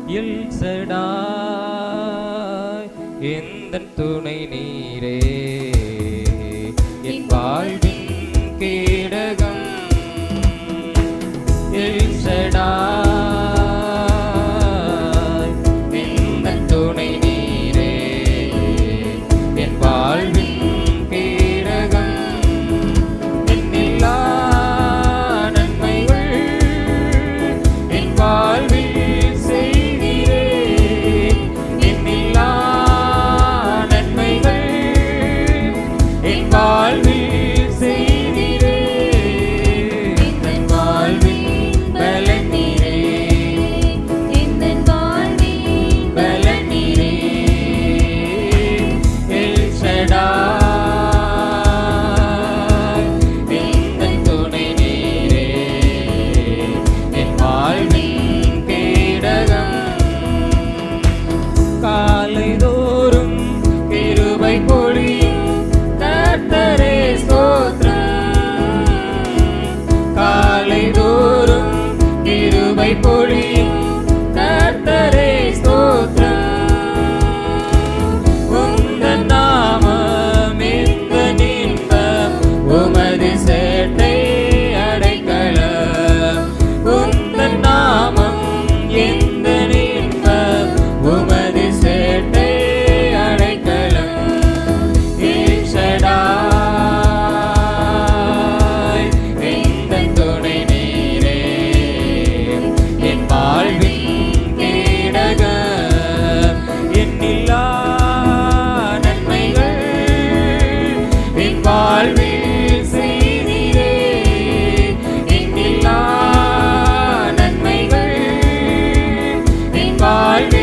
L சடாய் எந்தன் துணை நீரே என் வாழ்வின் கேடகம் எல் சடாய் எந்தன் துணை நீரே என் வாழ்வின் கேடகம் என்னில்லா நன்மைகள் என் வாழ்வில் வாழ்வில் செய்திரே எந்தன் வாழ்வில் பலன் நீரே எந்தன் வாழ்வில் பலன் நீரே எல் சடாய் எந்தன் துணை நீரே என் வாழ்வின் கேடகம் காலைதோறும் கிருபை பொழியும் கர்த்தரே ஸ்தோத்திரம் காலைதோறும் கிருபை பொழியும் கர்த்தரே ஸ்தோத்திரம் உந்தன் நாமம் எந்தன் இன்பம் உமது சேட்டை அடைக்கலம் உந்தன் நாமம் எந்தன் இன்பம் உமது சேட்டை வாழ்வில் செய்திரே எண்ணில்லா நன்மைகள் என் வாழ்வில்